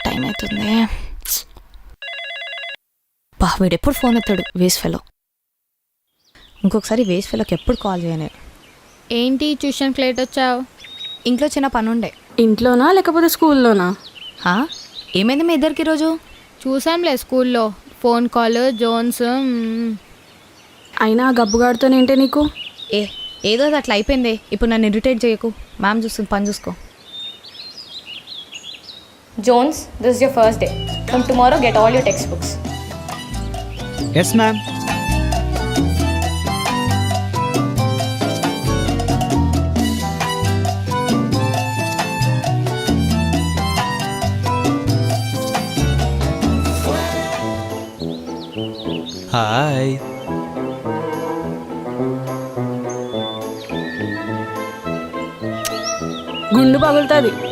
Time అవుతుంది. వీడు ఎప్పుడు ఫోన్ ఎత్తాడు వేస్ట్ ఫెలో. ఇంకొకసారి వేస్ట్ ఫెలోకి ఎప్పుడు కాల్ చేయను. ఏంటి ట్యూషన్కి లేట్ వచ్చావు? ఇంట్లో చిన్న పని ఉండే. ఇంట్లోనా లేకపోతే స్కూల్లోనా? ఏమైంది మీ ఇద్దరికి ఈరోజు? చూసాంలే స్కూల్లో ఫోన్ కాల్ జోన్స్. అయినా గబ్బుగాడుతోనేంటే నీకు? ఏదో అట్లా అయిపోయింది. ఇప్పుడు నన్ను ఇరిటేట్ చేయకు. మ్యామ్ చూస్తుంది, పని చూసుకో. Jones, this is your first day. From tomorrow, get all your textbooks. Yes, ma'am. Hi. గుండు పగులుతుంది.